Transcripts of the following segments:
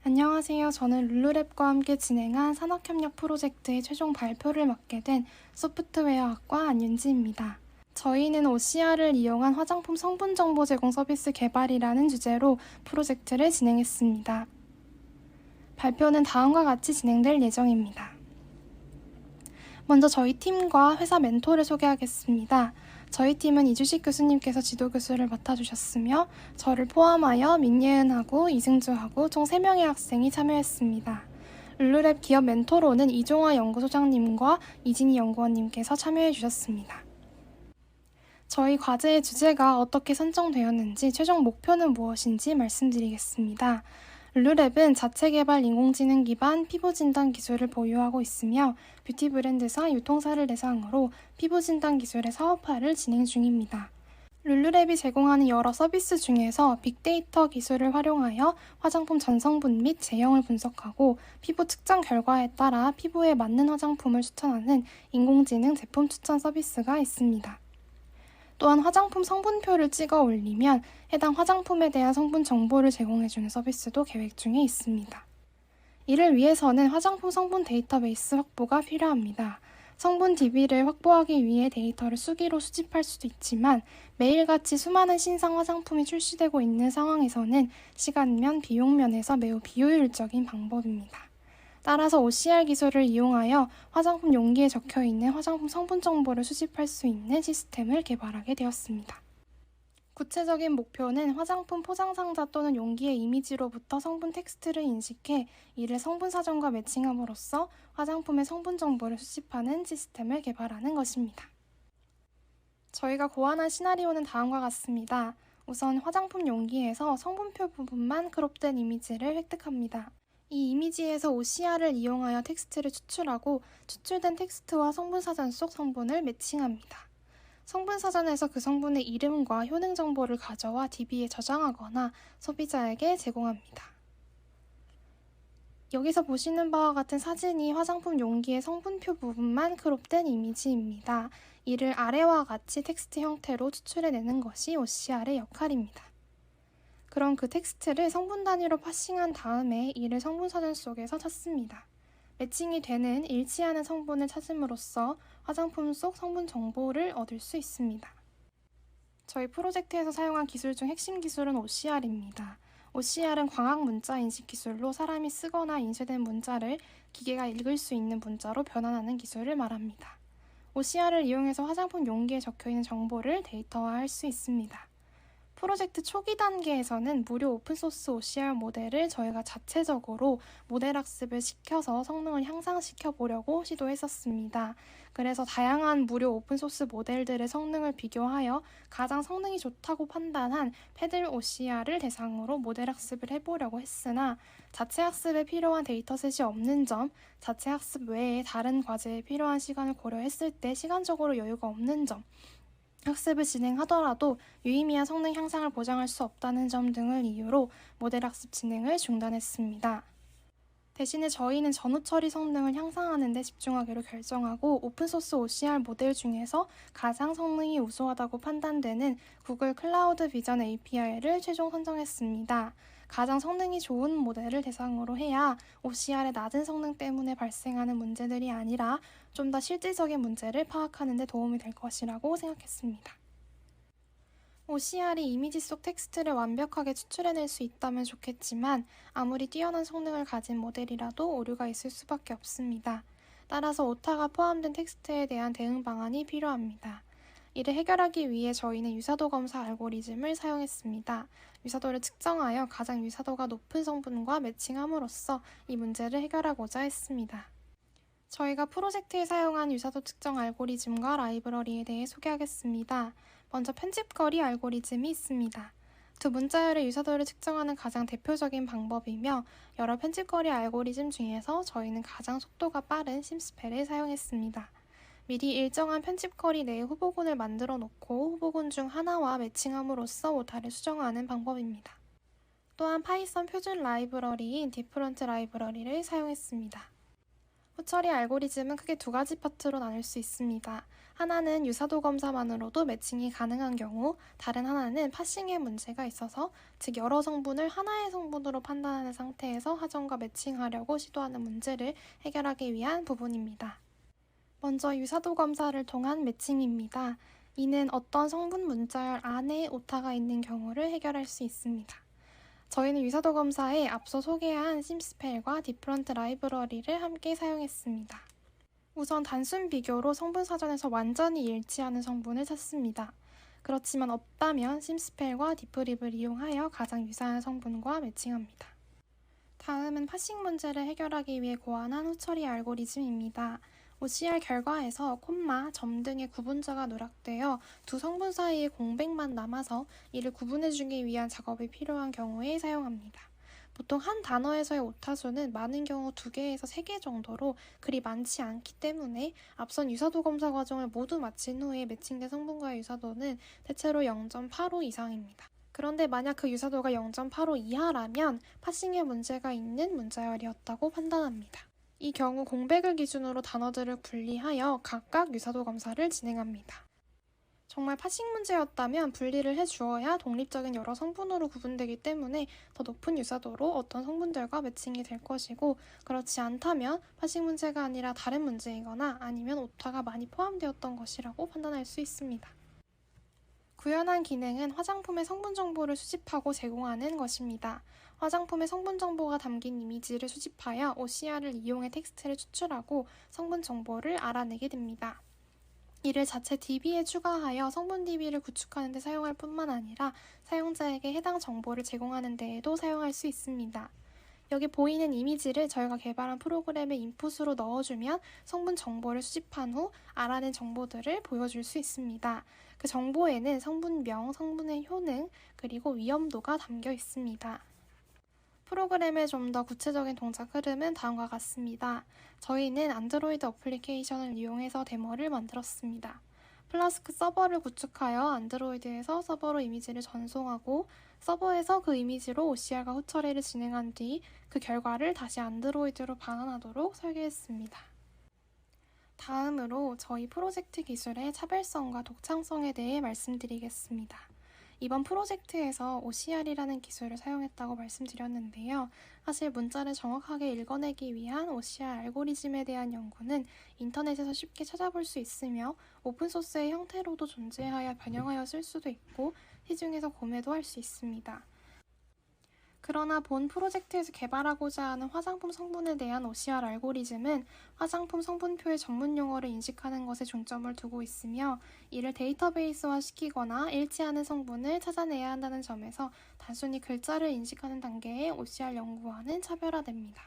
안녕하세요. 저는 룰루랩과 함께 진행한 산학협력 프로젝트의 최종 발표를 맡게 된 소프트웨어학과 안윤지입니다. 저희는 OCR을 이용한 화장품 성분 정보 제공 서비스 개발이라는 주제로 프로젝트를 진행했습니다. 발표는 다음과 같이 진행될 예정입니다. 먼저 저희 팀과 회사 멘토를 소개하겠습니다. 저희 팀은 이주식 교수님께서 지도교수를 맡아주셨으며 저를 포함하여 민예은하고 이승주하고 총 3명의 학생이 참여했습니다. 룰루랩 기업 멘토로는 이종화 연구소장님과 이진희 연구원님께서 참여해 주셨습니다. 저희 과제의 주제가 어떻게 선정되었는지 최종 목표는 무엇인지 말씀드리겠습니다. 룰루랩은 자체 개발 인공지능 기반 피부 진단 기술을 보유하고 있으며 뷰티 브랜드사 유통사를 대상으로 피부 진단 기술의 사업화를 진행 중입니다. 룰루랩이 제공하는 여러 서비스 중에서 빅데이터 기술을 활용하여 화장품 전성분 및 제형을 분석하고 피부 측정 결과에 따라 피부에 맞는 화장품을 추천하는 인공지능 제품 추천 서비스가 있습니다. 또한 화장품 성분표를 찍어 올리면 해당 화장품에 대한 성분 정보를 제공해주는 서비스도 계획 중에 있습니다. 이를 위해서는 화장품 성분 데이터베이스 확보가 필요합니다. 성분 DB를 확보하기 위해 데이터를 수기로 수집할 수도 있지만 매일같이 수많은 신상 화장품이 출시되고 있는 상황에서는 시간면 비용면에서 매우 비효율적인 방법입니다. 따라서 OCR 기술을 이용하여 화장품 용기에 적혀있는 화장품 성분 정보를 수집할 수 있는 시스템을 개발하게 되었습니다. 구체적인 목표는 화장품 포장 상자 또는 용기의 이미지로부터 성분 텍스트를 인식해 이를 성분 사전과 매칭함으로써 화장품의 성분 정보를 수집하는 시스템을 개발하는 것입니다. 저희가 고안한 시나리오는 다음과 같습니다. 우선 화장품 용기에서 성분표 부분만 크롭된 이미지를 획득합니다. 이 이미지에서 OCR을 이용하여 텍스트를 추출하고 추출된 텍스트와 성분사전 속 성분을 매칭합니다. 성분사전에서 그 성분의 이름과 효능 정보를 가져와 DB에 저장하거나 소비자에게 제공합니다. 여기서 보시는 바와 같은 사진이 화장품 용기의 성분표 부분만 크롭된 이미지입니다. 이를 아래와 같이 텍스트 형태로 추출해내는 것이 OCR의 역할입니다. 그럼 그 텍스트를 성분 단위로 파싱한 다음에 이를 성분사전 속에서 찾습니다. 매칭이 되는 일치하는 성분을 찾음으로써 화장품 속 성분 정보를 얻을 수 있습니다. 저희 프로젝트에서 사용한 기술 중 핵심 기술은 OCR입니다. OCR은 광학 문자 인식 기술로 사람이 쓰거나 인쇄된 문자를 기계가 읽을 수 있는 문자로 변환하는 기술을 말합니다. OCR을 이용해서 화장품 용기에 적혀있는 정보를 데이터화할 수 있습니다. 프로젝트 초기 단계에서는 무료 오픈소스 OCR 모델을 저희가 자체적으로 모델 학습을 시켜서 성능을 향상시켜 보려고 시도했었습니다. 그래서 다양한 무료 오픈소스 모델들의 성능을 비교하여 가장 성능이 좋다고 판단한 패들 OCR을 대상으로 모델 학습을 해보려고 했으나 자체 학습에 필요한 데이터셋이 없는 점, 자체 학습 외에 다른 과제에 필요한 시간을 고려했을 때 시간적으로 여유가 없는 점, 학습을 진행하더라도 유의미한 성능 향상을 보장할 수 없다는 점 등을 이유로 모델 학습 진행을 중단했습니다. 대신에 저희는 전후 처리 성능을 향상하는 데 집중하기로 결정하고 오픈소스 OCR 모델 중에서 가장 성능이 우수하다고 판단되는 구글 클라우드 비전 API를 최종 선정했습니다. 가장 성능이 좋은 모델을 대상으로 해야 OCR의 낮은 성능 때문에 발생하는 문제들이 아니라 좀 더 실질적인 문제를 파악하는 데 도움이 될 것이라고 생각했습니다. OCR이 이미지 속 텍스트를 완벽하게 추출해낼 수 있다면 좋겠지만 아무리 뛰어난 성능을 가진 모델이라도 오류가 있을 수밖에 없습니다. 따라서 오타가 포함된 텍스트에 대한 대응 방안이 필요합니다. 이를 해결하기 위해 저희는 유사도 검사 알고리즘을 사용했습니다. 유사도를 측정하여 가장 유사도가 높은 성분과 매칭함으로써 이 문제를 해결하고자 했습니다. 저희가 프로젝트에 사용한 유사도 측정 알고리즘과 라이브러리에 대해 소개하겠습니다. 먼저 편집거리 알고리즘이 있습니다. 두 문자열의 유사도를 측정하는 가장 대표적인 방법이며 여러 편집거리 알고리즘 중에서 저희는 가장 속도가 빠른 심스펠을 사용했습니다. 미리 일정한 편집거리 내에 후보군을 만들어 놓고 후보군 중 하나와 매칭함으로써 오타를 수정하는 방법입니다. 또한 파이썬 표준 라이브러리인 디프런트 라이브러리를 사용했습니다. 후처리 알고리즘은 크게 두 가지 파트로 나눌 수 있습니다. 하나는 유사도 검사만으로도 매칭이 가능한 경우, 다른 하나는 파싱에 문제가 있어서, 즉 여러 성분을 하나의 성분으로 판단하는 상태에서 화정과 매칭하려고 시도하는 문제를 해결하기 위한 부분입니다. 먼저 유사도 검사를 통한 매칭입니다. 이는 어떤 성분 문자열 안에 오타가 있는 경우를 해결할 수 있습니다. 저희는 유사도 검사에 앞서 소개한 심스펠과 디프런트 라이브러리를 함께 사용했습니다. 우선 단순 비교로 성분 사전에서 완전히 일치하는 성분을 찾습니다. 그렇지만 없다면 심스펠과 디프립을 이용하여 가장 유사한 성분과 매칭합니다. 다음은 파싱 문제를 해결하기 위해 고안한 후처리 알고리즘입니다. OCR 결과에서 콤마, 점 등의 구분자가 누락되어 두 성분 사이에 공백만 남아서 이를 구분해주기 위한 작업이 필요한 경우에 사용합니다. 보통 한 단어에서의 오타수는 많은 경우 2개에서 3개 정도로 그리 많지 않기 때문에 앞선 유사도 검사 과정을 모두 마친 후에 매칭된 성분과의 유사도는 대체로 0.85 이상입니다. 그런데 만약 그 유사도가 0.85 이하라면 파싱에 문제가 있는 문자열이었다고 판단합니다. 이 경우 공백을 기준으로 단어들을 분리하여 각각 유사도 검사를 진행합니다. 정말 파싱 문제였다면 분리를 해주어야 독립적인 여러 성분으로 구분되기 때문에 더 높은 유사도로 어떤 성분들과 매칭이 될 것이고, 그렇지 않다면 파싱 문제가 아니라 다른 문제이거나 아니면 오타가 많이 포함되었던 것이라고 판단할 수 있습니다. 구현한 기능은 화장품의 성분 정보를 수집하고 제공하는 것입니다. 화장품의 성분 정보가 담긴 이미지를 수집하여 OCR을 이용해 텍스트를 추출하고 성분 정보를 알아내게 됩니다. 이를 자체 DB에 추가하여 성분 DB를 구축하는 데 사용할 뿐만 아니라 사용자에게 해당 정보를 제공하는 데에도 사용할 수 있습니다. 여기 보이는 이미지를 저희가 개발한 프로그램의 인풋으로 넣어주면 성분 정보를 수집한 후 알아낸 정보들을 보여줄 수 있습니다. 그 정보에는 성분명, 성분의 효능, 그리고 위험도가 담겨 있습니다. 프로그램의 좀 더 구체적인 동작 흐름은 다음과 같습니다. 저희는 안드로이드 어플리케이션을 이용해서 데모를 만들었습니다. 플라스크 서버를 구축하여 안드로이드에서 서버로 이미지를 전송하고 서버에서 그 이미지로 OCR과 후처리를 진행한 뒤 그 결과를 다시 안드로이드로 반환하도록 설계했습니다. 다음으로 저희 프로젝트 기술의 차별성과 독창성에 대해 말씀드리겠습니다. 이번 프로젝트에서 OCR이라는 기술을 사용했다고 말씀드렸는데요. 사실 문자를 정확하게 읽어내기 위한 OCR 알고리즘에 대한 연구는 인터넷에서 쉽게 찾아볼 수 있으며 오픈소스의 형태로도 존재하여 변형하여 쓸 수도 있고 시중에서 구매도 할 수 있습니다. 그러나 본 프로젝트에서 개발하고자 하는 화장품 성분에 대한 OCR 알고리즘은 화장품 성분표의 전문 용어를 인식하는 것에 중점을 두고 있으며 이를 데이터베이스화 시키거나 일치하는 성분을 찾아내야 한다는 점에서 단순히 글자를 인식하는 단계의 OCR 연구와는 차별화됩니다.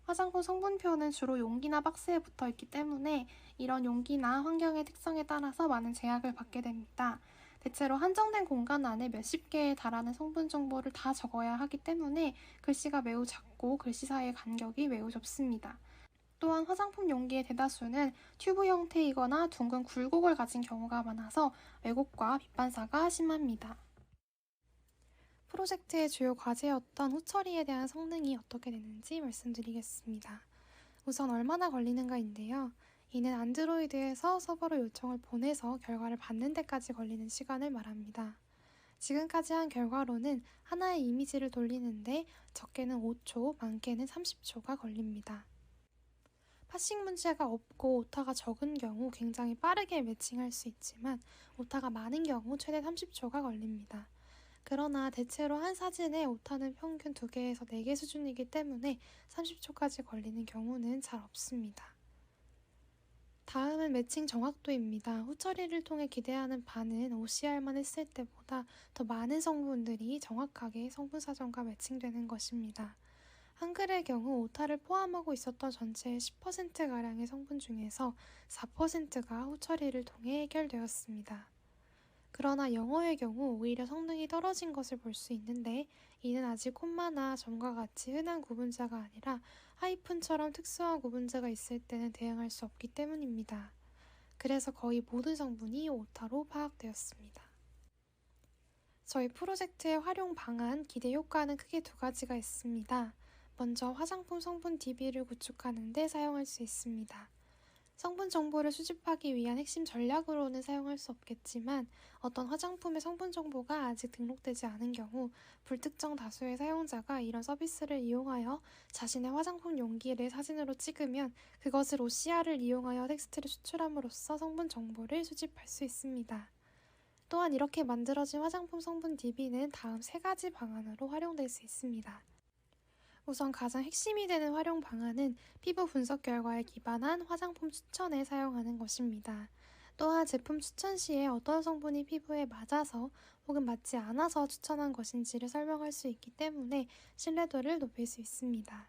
화장품 성분표는 주로 용기나 박스에 붙어 있기 때문에 이런 용기나 환경의 특성에 따라서 많은 제약을 받게 됩니다. 대체로 한정된 공간 안에 몇십 개에 달하는 성분 정보를 다 적어야 하기 때문에 글씨가 매우 작고 글씨 사이의 간격이 매우 좁습니다. 또한 화장품 용기의 대다수는 튜브 형태이거나 둥근 굴곡을 가진 경우가 많아서 왜곡과 빛반사가 심합니다. 프로젝트의 주요 과제였던 후처리에 대한 성능이 어떻게 되는지 말씀드리겠습니다. 우선 얼마나 걸리는가인데요. 이는 안드로이드에서 서버로 요청을 보내서 결과를 받는 데까지 걸리는 시간을 말합니다. 지금까지 한 결과로는 하나의 이미지를 돌리는데 적게는 5초, 많게는 30초가 걸립니다. 파싱 문제가 없고 오타가 적은 경우 굉장히 빠르게 매칭할 수 있지만 오타가 많은 경우 최대 30초가 걸립니다. 그러나 대체로 한 사진에 오타는 평균 2개에서 4개 수준이기 때문에 30초까지 걸리는 경우는 잘 없습니다. 다음은 매칭 정확도입니다. 후처리를 통해 기대하는 바는 OCR만 했을 때보다 더 많은 성분들이 정확하게 성분 사전과 매칭되는 것입니다. 한글의 경우 오타를 포함하고 있었던 전체의 10%가량의 성분 중에서 4%가 후처리를 통해 해결되었습니다. 그러나 영어의 경우 오히려 성능이 떨어진 것을 볼 수 있는데 이는 아직 콤마나 점과 같이 흔한 구분자가 아니라 하이픈처럼 특수한 구분자가 있을 때는 대응할 수 없기 때문입니다. 그래서 거의 모든 성분이 오타로 파악되었습니다. 저희 프로젝트의 활용 방안, 기대 효과는 크게 2가지가 있습니다. 먼저 화장품 성분 DB를 구축하는 데 사용할 수 있습니다. 성분 정보를 수집하기 위한 핵심 전략으로는 사용할 수 없겠지만 어떤 화장품의 성분 정보가 아직 등록되지 않은 경우 불특정 다수의 사용자가 이런 서비스를 이용하여 자신의 화장품 용기를 사진으로 찍으면 그것을 OCR을 이용하여 텍스트를 추출함으로써 성분 정보를 수집할 수 있습니다. 또한 이렇게 만들어진 화장품 성분 DB는 다음 세 가지 방안으로 활용될 수 있습니다. 우선 가장 핵심이 되는 활용 방안은 피부 분석 결과에 기반한 화장품 추천에 사용하는 것입니다. 또한 제품 추천 시에 어떤 성분이 피부에 맞아서 혹은 맞지 않아서 추천한 것인지를 설명할 수 있기 때문에 신뢰도를 높일 수 있습니다.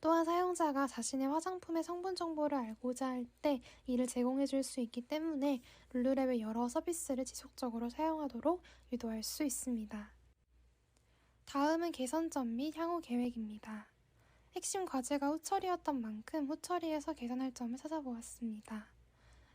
또한 사용자가 자신의 화장품의 성분 정보를 알고자 할 때 이를 제공해 줄 수 있기 때문에 룰루랩의 여러 서비스를 지속적으로 사용하도록 유도할 수 있습니다. 다음은 개선점 및 향후 계획입니다. 핵심 과제가 후처리였던 만큼 후처리에서 개선할 점을 찾아보았습니다.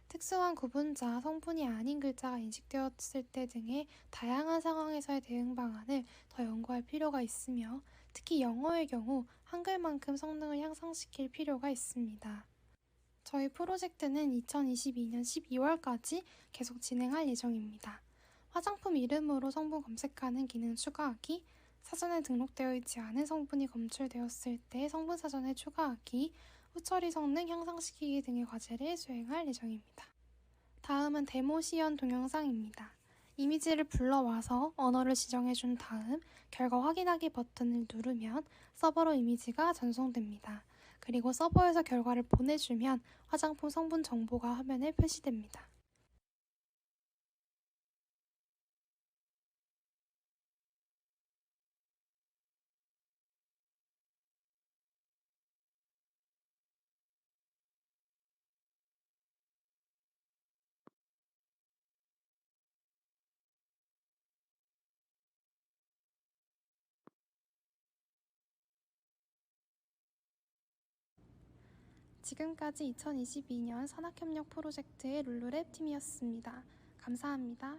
특수한 구분자, 성분이 아닌 글자가 인식되었을 때 등의 다양한 상황에서의 대응 방안을 더 연구할 필요가 있으며 특히 영어의 경우 한글만큼 성능을 향상시킬 필요가 있습니다. 저희 프로젝트는 2022년 12월까지 계속 진행할 예정입니다. 화장품 이름으로 성분 검색하는 기능 추가하기, 사전에 등록되어 있지 않은 성분이 검출되었을 때 성분 사전에 추가하기, 후처리 성능 향상시키기 등의 과제를 수행할 예정입니다. 다음은 데모 시연 동영상입니다. 이미지를 불러와서 언어를 지정해준 다음 결과 확인하기 버튼을 누르면 서버로 이미지가 전송됩니다. 그리고 서버에서 결과를 보내주면 화장품 성분 정보가 화면에 표시됩니다. 지금까지 2022년 산학협력 프로젝트의 룰루랩 팀이었습니다. 감사합니다.